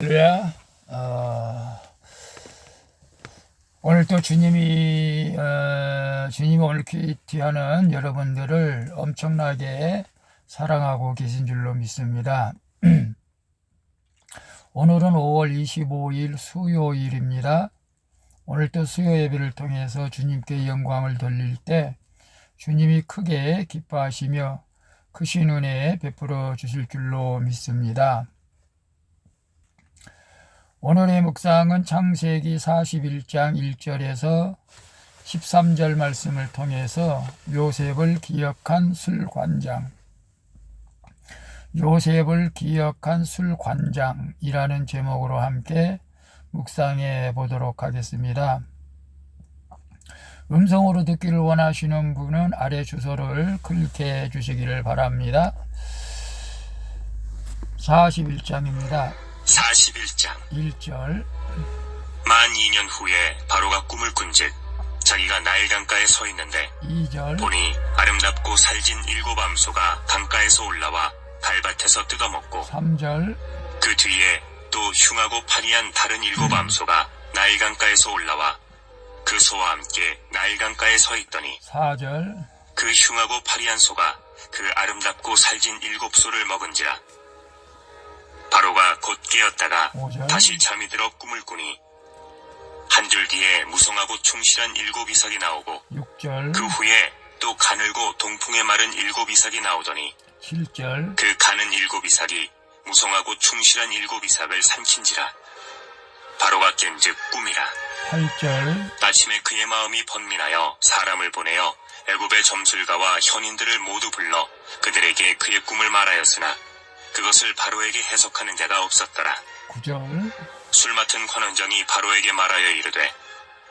할렐루야. 오늘 또 주님이 오늘 큐티하는 여러분들을 엄청나게 사랑하고 계신 줄로 믿습니다. 오늘은 5월 25일 수요일입니다. 오늘 또 수요 예배를 통해서 주님께 영광을 돌릴 때 주님이 크게 기뻐하시며 크신 은혜 베풀어 주실 줄로 믿습니다. 오늘의 묵상은 창세기 41장 1절에서 13절 말씀을 통해서 요셉을 기억한 술관장, 요셉을 기억한 술관장이라는 제목으로 함께 묵상해 보도록 하겠습니다. 음성으로 듣기를 원하시는 분은 아래 주소를 클릭해 주시기를 바랍니다. 41장입니다. 41장 1절. 만 2년 후에 바로가 꿈을 꾼즉 자기가 나일 강가에 서 있는데 2절. 보니 아름답고 살진 7 암소가 강가에서 올라와 달밭에서 뜯어먹고 3절. 그 뒤에 또 흉하고 파리한 다른 7 암소가 나일 강가에서 올라와 그 소와 함께 나일 강가에 서 있더니 4절. 그 흉하고 파리한 소가 그 아름답고 살진 7 소를 먹은지라. 바로가 곧 깨었다가 5절. 다시 잠이 들어 꿈을 꾸니 한 줄 뒤에 무성하고 충실한 7 이삭이 나오고 6절. 그 후에 또 가늘고 동풍에 마른 7 이삭이 나오더니 7절. 그 가는 7 이삭이 무성하고 충실한 7 이삭을 삼킨지라. 바로가 깬즉 꿈이라. 8절. 아침에 그의 마음이 번민하여 사람을 보내어 애굽의 점술가와 현인들을 모두 불러 그들에게 그의 꿈을 말하였으나 그것을 바로에게 해석하는 자가 없었더라. 9절. 술 맡은 관원장이 바로에게 말하여 이르되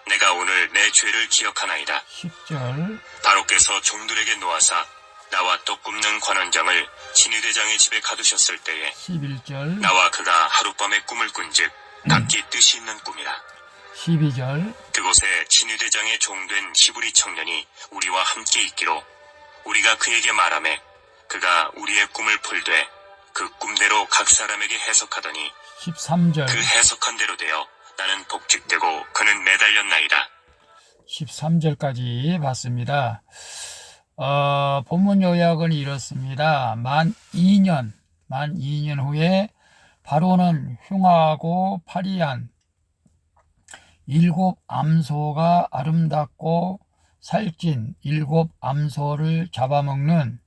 내가 오늘 내 죄를 기억하나이다. 10절. 바로께서 종들에게 놓아사 나와 떡 굽는 관원장을 진위대장의 집에 가두셨을 때에 11절. 나와 그가 하룻밤에 꿈을 꾼즉 각기 뜻이 있는 꿈이라. 12절. 그곳에 진위대장의 종된 히브리 청년이 우리와 함께 있기로 우리가 그에게 말하매 그가 우리의 꿈을 풀되 그 꿈대로 각 사람에게 해석하더니 13절. 그 해석한 대로 되어 나는 복직되고 그는 매달렸나이다. 13절까지 봤습니다. 본문 요약은 이렇습니다. 만 2년 후에 바로는 흉하고 파리한 7 암소가 아름답고 살찐 7 암소를 잡아먹는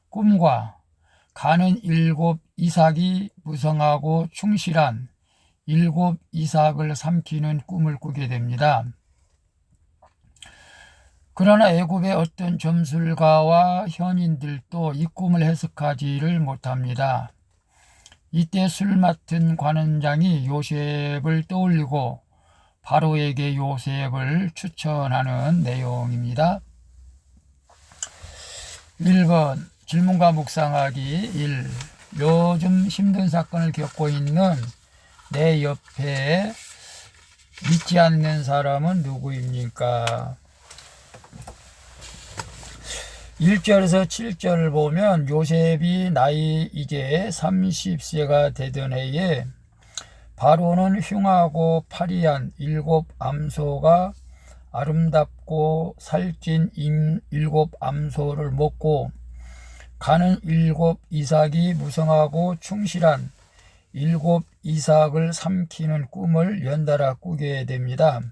꿈과 가는 7 이삭이 무성하고 충실한 7 이삭을 삼키는 꿈을 꾸게 됩니다. 그러나 애굽의 어떤 점술가와 현인들도 이 꿈을 해석하지를 못합니다. 이때 술 맡은 관원장이 요셉을 떠올리고 바로에게 요셉을 추천하는 내용입니다. 1번 질문과 묵상하기 1. 요즘 힘든 사건을 겪고 있는 내 옆에 믿지 않는 사람은 누구입니까? 1절에서 7절을 보면 요셉이 나이 이제 30세가 되던 해에 바로는 흉하고 파리한 7 암소가 아름답고 살찐 7 암소를 먹고 가는 7 이삭이 무성하고 충실한 7 이삭을 삼키는 꿈을 연달아 꾸게 됩니다.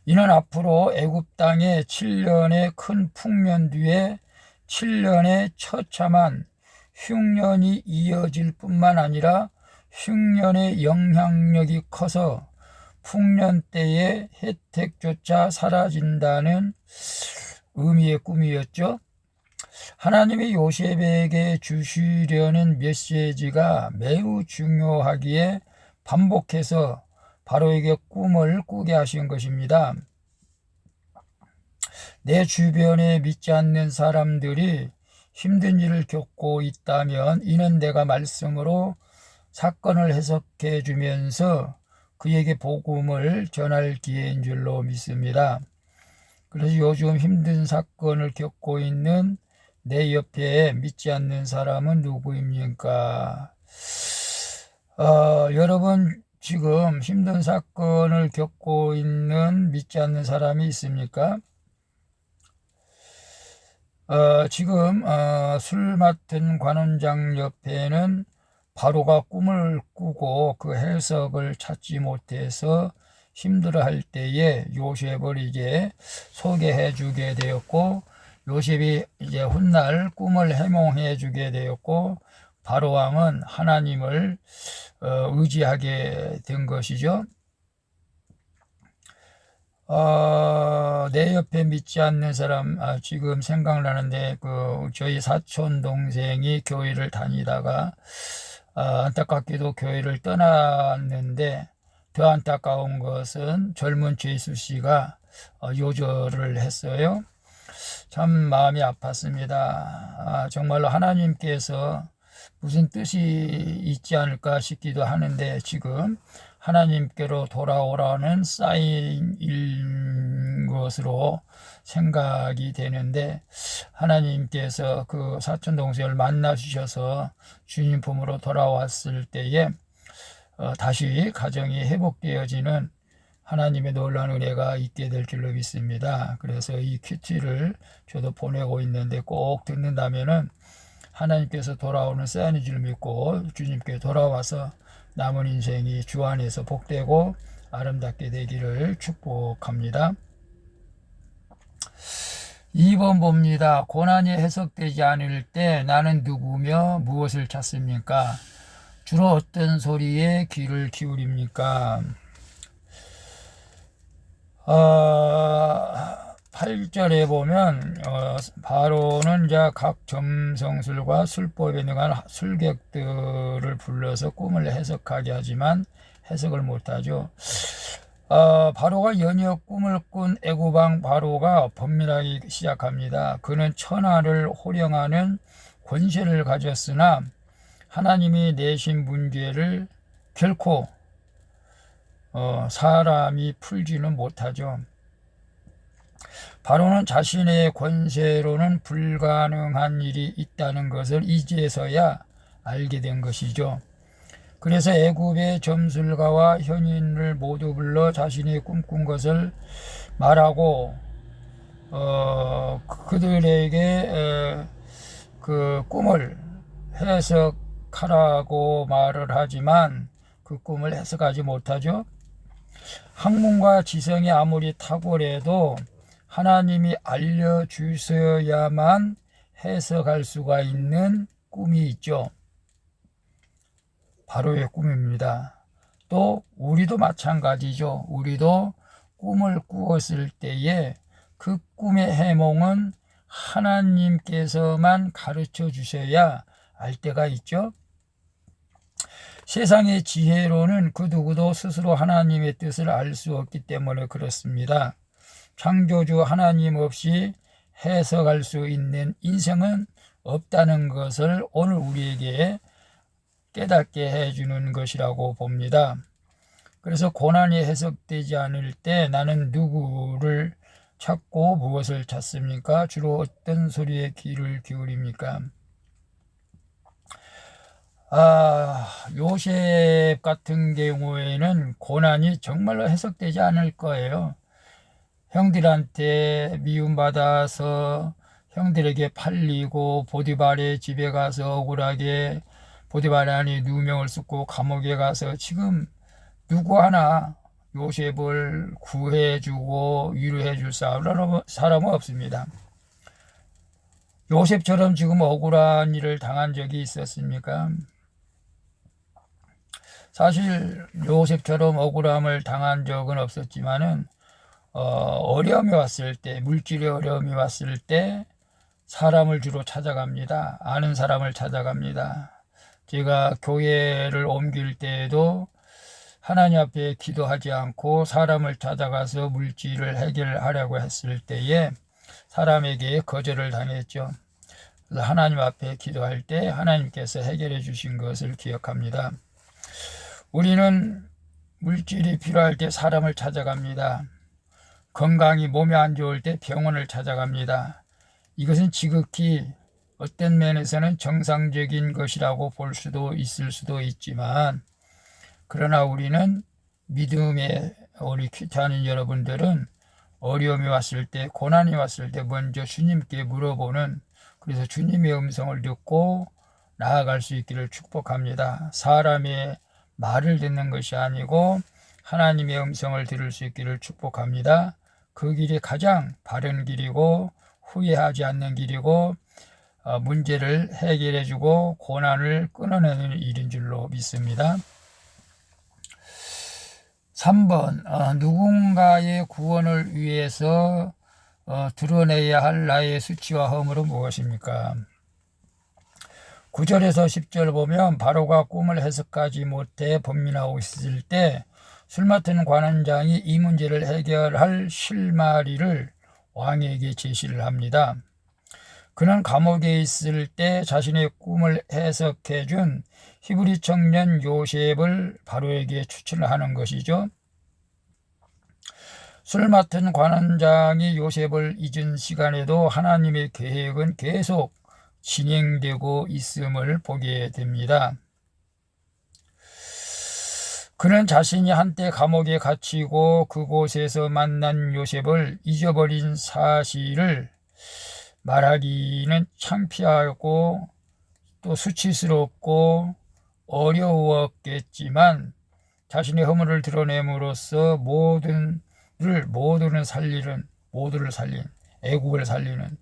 이는 앞으로 애굽 땅에 7년의 큰 풍년 뒤에 7년의 처참한 흉년이 이어질 뿐만 아니라 흉년의 영향력이 커서 풍년 때의 혜택조차 사라진다는 의미의 꿈이었죠. 하나님이 요셉에게 주시려는 메시지가 매우 중요하기에 반복해서 바로에게 꿈을 꾸게 하신 것입니다. 내 주변에 믿지 않는 사람들이 힘든 일을 겪고 있다면 이는 내가 말씀으로 사건을 해석해 주면서 그에게 복음을 전할 기회인 줄로 믿습니다. 그래서 요즘 힘든 사건을 겪고 있는 내 옆에 믿지 않는 사람은 누구입니까? 여러분 지금 힘든 사건을 겪고 있는 믿지 않는 사람이 있습니까? 지금 술 맡은 관원장 옆에는 바로가 꿈을 꾸고 그 해석을 찾지 못해서 힘들어할 때에 요셉을 이제 소개해 주게 되었고, 요셉이 이제 훗날 꿈을 해몽해 주게 되었고, 바로왕은 하나님을 의지하게 된 것이죠. 내 옆에 믿지 않는 사람, 지금 생각나는데, 저희 사촌 동생이 교회를 다니다가, 안타깝게도 교회를 떠났는데, 더 안타까운 것은 젊은 죄수 씨가 요절을 했어요. 참 마음이 아팠습니다. 정말로 하나님께서 무슨 뜻이 있지 않을까 싶기도 하는데, 지금 하나님께로 돌아오라는 사인인 것으로 생각이 되는데, 하나님께서 그 사촌 동생을 만나 주셔서 주님 품으로 돌아왔을 때에 다시 가정이 회복되어지는 하나님의 놀라운 은혜가 있게 될 줄로 믿습니다. 그래서 이 큐티를 저도 보내고 있는데, 꼭 듣는다면은 하나님께서 돌아오는 사인인 줄 믿고 주님께 돌아와서 남은 인생이 주 안에서 복되고 아름답게 되기를 축복합니다. 2번 봅니다. 고난이 해석되지 않을 때 나는 누구며 무엇을 찾습니까? 주로 어떤 소리에 귀를 기울입니까? 8절에 보면 바로는 이제 각 점성술과 술법에 능한 술객들을 불러서 꿈을 해석하게 하지만 해석을 못하죠. 바로가 연이어 꿈을 꾼 애굽왕 바로가 번민하기 시작합니다. 그는 천하를 호령하는 권세를 가졌으나 하나님이 내신 문제를 결코 사람이 풀지는 못하죠. 바로는 자신의 권세로는 불가능한 일이 있다는 것을 이제서야 알게 된 것이죠. 그래서 애굽의 점술가와 현인을 모두 불러 자신이 꿈꾼 것을 말하고 그들에게 그 꿈을 해석하라고 말을 하지만 그 꿈을 해석하지 못하죠. 학문과 지성이 아무리 탁월해도 하나님이 알려주셔야만 해석할 수가 있는 꿈이 있죠. 바로의 꿈입니다. 또 우리도 마찬가지죠. 우리도 꿈을 꾸었을 때에 그 꿈의 해몽은 하나님께서만 가르쳐 주셔야 알 때가 있죠. 세상의 지혜로는 그 누구도 스스로 하나님의 뜻을 알 수 없기 때문에 그렇습니다. 창조주 하나님 없이 해석할 수 있는 인생은 없다는 것을 오늘 우리에게 깨닫게 해주는 것이라고 봅니다. 그래서 고난이 해석되지 않을 때 나는 누구를 찾고 무엇을 찾습니까? 주로 어떤 소리에 귀를 기울입니까? 요셉 같은 경우에는 고난이 정말로 해석되지 않을 거예요. 형들한테 미움받아서 형들에게 팔리고 보디발의 집에 가서 억울하게 보디발이 누명을 쓰고 감옥에 가서 지금 누구 하나 요셉을 구해주고 위로해줄 사람은 없습니다. 요셉처럼 지금 억울한 일을 당한 적이 있었습니까? 사실 요셉처럼 억울함을 당한 적은 없었지만은 어려움이 왔을 때, 물질의 어려움이 왔을 때 사람을 주로 찾아갑니다. 아는 사람을 찾아갑니다. 제가 교회를 옮길 때에도 하나님 앞에 기도하지 않고 사람을 찾아가서 물질을 해결하려고 했을 때에 사람에게 거절을 당했죠. 그래서 하나님 앞에 기도할 때 하나님께서 해결해 주신 것을 기억합니다. 우리는 물질이 필요할 때 사람을 찾아갑니다. 건강이 몸이 안 좋을 때 병원을 찾아갑니다. 이것은 지극히 어떤 면에서는 정상적인 것이라고 볼 수도 있을 수도 있지만 그러나 우리는 믿음의 우리 큐티하는 여러분들은 어려움이 왔을 때, 고난이 왔을 때 먼저 주님께 물어보는, 그래서 주님의 음성을 듣고 나아갈 수 있기를 축복합니다. 사람의 말을 듣는 것이 아니고 하나님의 음성을 들을 수 있기를 축복합니다. 그 길이 가장 바른 길이고 후회하지 않는 길이고 문제를 해결해주고 고난을 끊어내는 일인 줄로 믿습니다. 3번, 누군가의 구원을 위해서 드러내야 할 나의 수치와 허물은 무엇입니까? 9절에서 10절 보면 바로가 꿈을 해석하지 못해 번민하고 있을 때 술 맡은 관원장이 이 문제를 해결할 실마리를 왕에게 제시를 합니다. 그는 감옥에 있을 때 자신의 꿈을 해석해 준 히브리 청년 요셉을 바로에게 추천하는 것이죠. 술 맡은 관원장이 요셉을 잊은 시간에도 하나님의 계획은 계속 진행되고 있음을 보게 됩니다. 그는 자신이 한때 감옥에 갇히고 그곳에서 만난 요셉을 잊어버린 사실을 말하기는 창피하고 또 수치스럽고 어려웠겠지만 자신의 허물을 드러냄으로써 모두를 살린 애국을 살리는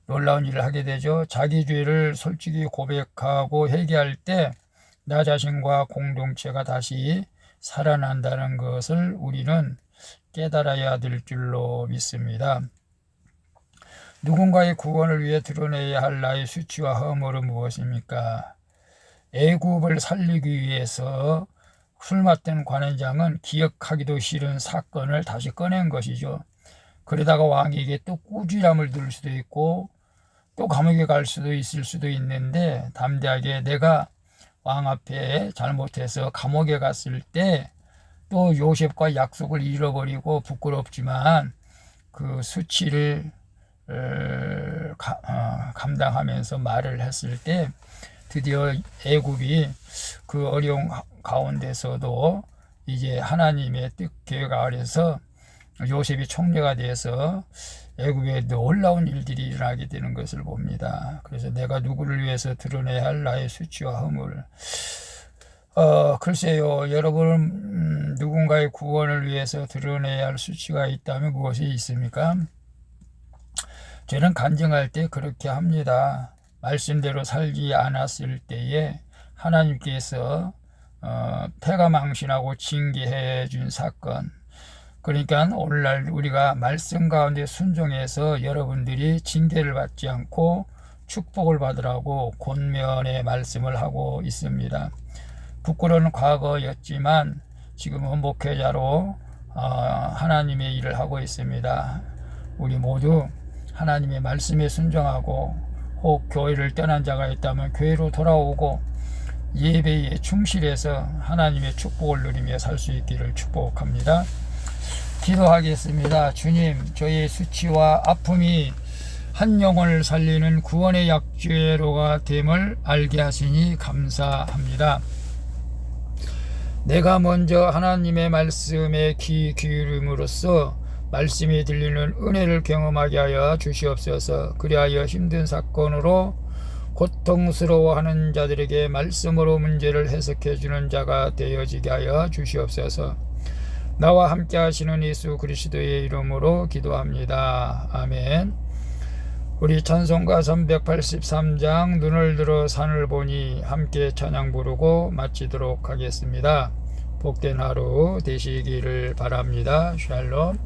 놀라운 일을 하게 되죠. 자기 죄를 솔직히 고백하고 회개할 때 나 자신과 공동체가 다시 살아난다는 것을 우리는 깨달아야 될 줄로 믿습니다. 누군가의 구원을 위해 드러내야 할 나의 수치와 허물은 무엇입니까? 애굽을 살리기 위해서 술 맡은 관원장은 기억하기도 싫은 사건을 다시 꺼낸 것이죠. 그러다가 왕에게 또 꾸지람을 들을 수도 있고 또 감옥에 갈 수도 있을 수도 있는데 담대하게 내가 왕 앞에 잘못해서 감옥에 갔을 때 또 요셉과 약속을 잃어버리고 부끄럽지만 그 수치를 감당하면서 말을 했을 때 드디어 애굽이 그 어려운 가운데서도 이제 하나님의 뜻 계획 아래서 요셉이 총리가 돼서 애굽에 놀라운 일들이 일어나게 되는 것을 봅니다. 그래서 내가 누구를 위해서 드러내야 할 나의 수치와 허물. 글쎄요, 여러분 누군가의 구원을 위해서 드러내야 할 수치가 있다면 무엇이 있습니까? 저는 간증할 때 그렇게 합니다. 말씀대로 살지 않았을 때에 하나님께서 패가망신하고 징계해 준 사건, 그러니까 오늘날 우리가 말씀 가운데 순종해서 여러분들이 징계를 받지 않고 축복을 받으라고 권면의 말씀을 하고 있습니다. 부끄러운 과거였지만 지금은 목회자로 하나님의 일을 하고 있습니다. 우리 모두 하나님의 말씀에 순종하고 혹 교회를 떠난 자가 있다면 교회로 돌아오고 예배에 충실해서 하나님의 축복을 누리며 살 수 있기를 축복합니다. 기도하겠습니다. 주님, 저의 수치와 아픔이 한 영혼을 살리는 구원의 약재로가 됨을 알게 하시니 감사합니다. 내가 먼저 하나님의 말씀에 귀 기울임으로써 말씀이 들리는 은혜를 경험하게 하여 주시옵소서. 그리하여 힘든 사건으로 고통스러워하는 자들에게 말씀으로 문제를 해석해 주는 자가 되어지게 하여 주시옵소서. 나와 함께 하시는 예수 그리스도의 이름으로 기도합니다. 아멘. 우리 찬송가 383장 눈을 들어 산을 보니 함께 찬양 부르고 마치도록 하겠습니다. 복된 하루 되시기를 바랍니다. 샬롬.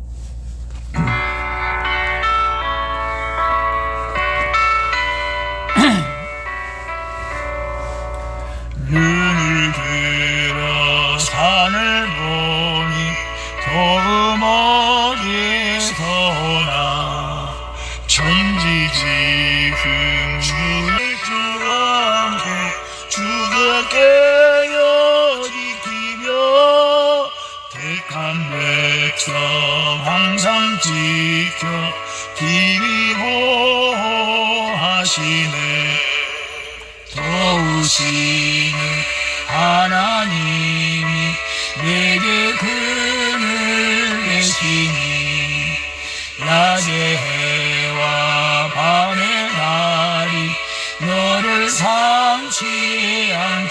눈을 들어 산을 보니 도움 어디서나 천지지금 주를 함께 주가 깨어 지키며 택한 백성 항상 지켜 길이 보호하시네. 도우시는 하나님 내게 그늘 계시니 낮의 해와 밤의 달이 너를 삼지 않게